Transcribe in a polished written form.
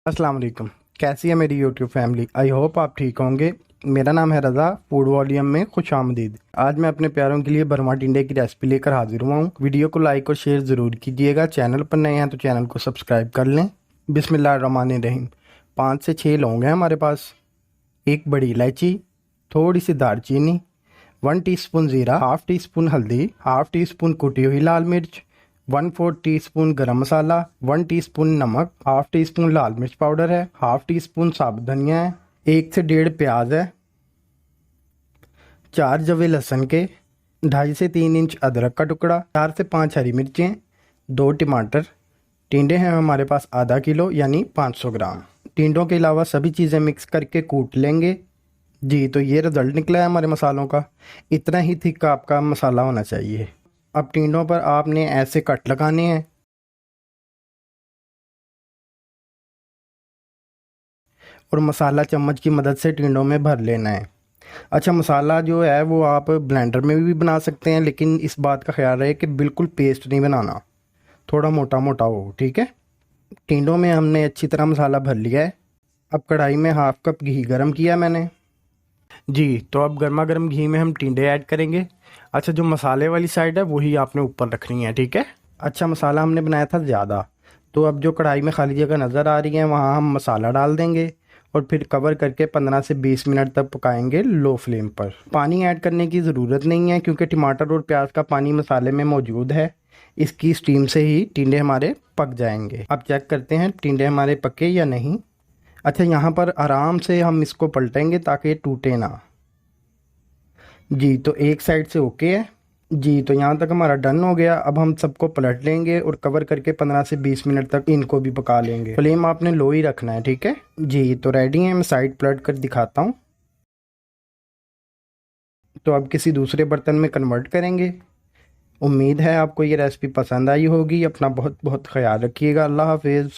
अस्सलाम वालेकुम। कैसी है मेरी यूट्यूब फैमिली? आई होप आप ठीक होंगे। मेरा नाम है रज़ा। फूड वॉल्यूम में खुश आमदीद। आज मैं अपने प्यारों के लिए भरमा टिंडे की रेसिपी लेकर हाजिर हुआ हूँ। वीडियो को लाइक और शेयर ज़रूर कीजिएगा। चैनल पर नए हैं तो चैनल को सब्सक्राइब कर लें। बिस्मिल्लाहिर्रहमानिर्रहीम। 5 से 6 लौंग हैं हमारे पास, एक बड़ी इलायची, थोड़ी सी दालचीनी, 1 टीस्पून ज़ीरा, हाफ़ टी स्पून हल्दी, हाफ़ टी स्पून कुटी हुई लाल मिर्च, 1/4 टीस्पून गरम मसाला, 1 टीस्पून नमक, हाफ़ टी स्पून लाल मिर्च पाउडर है, हाफ़ टी स्पून साबुत धनिया है, 1 से 1.5 प्याज है, 4 जवे लहसुन के, 2.5 से 3 इंच अदरक का टुकड़ा, 4 से 5 हरी मिर्चें, 2 टमाटर। टिंडे हैं हमारे पास आधा किलो यानी 500 ग्राम। टिंडों के अलावा सभी चीज़ें मिक्स करके कूट लेंगे। जी, तो ये रिज़ल्ट निकला है हमारे मसालों का। इतना ही थिक आपका मसाला होना चाहिए। अब टिंडों पर आपने ऐसे कट लगाने हैं और मसाला चम्मच की मदद से टिंडों में भर लेना है। अच्छा, मसाला जो है वो आप ब्लेंडर में भी बना सकते हैं, लेकिन इस बात का ख्याल रहे कि बिल्कुल पेस्ट नहीं बनाना, थोड़ा मोटा मोटा हो, ठीक है। टिंडों में हमने अच्छी तरह मसाला भर लिया है। अब कढ़ाई में हाफ कप घी गरम किया मैंने। जी, तो अब गर्मा गर्म घी में हम टिंडे ऐड करेंगे। अच्छा, जो मसाले वाली साइड है वही आपने ऊपर रखनी है, ठीक है। अच्छा, मसाला हमने बनाया था ज़्यादा, तो अब जो कढ़ाई में खाली जगह नज़र आ रही है वहाँ हम मसाला डाल देंगे और फिर कवर करके 15 से 20 मिनट तक पकाएंगे लो फ्लेम पर। पानी ऐड करने की ज़रूरत नहीं है क्योंकि टमाटर और प्याज का पानी मसाले में मौजूद है। इसकी स्टीम से ही टिंडे हमारे पक जाएंगे। अब चेक करते हैं टिंडे हमारे पके या नहीं। अच्छा, यहाँ पर आराम से हम इसको पलटेंगे ताकि ये टूटे ना। जी, तो एक साइड से ओके है। जी, तो यहाँ तक हमारा डन हो गया। अब हम सबको पलट लेंगे और कवर करके 15 से 20 मिनट तक इनको भी पका लेंगे। फ्लेम आपने लो ही रखना है, ठीक है। जी, तो रेडी है। मैं साइड पलट कर दिखाता हूँ। तो अब किसी दूसरे बर्तन में कन्वर्ट करेंगे। उम्मीद है आपको ये रेसिपी पसंद आई होगी। अपना बहुत बहुत ख्याल रखिएगा। अल्लाह हाफिज़।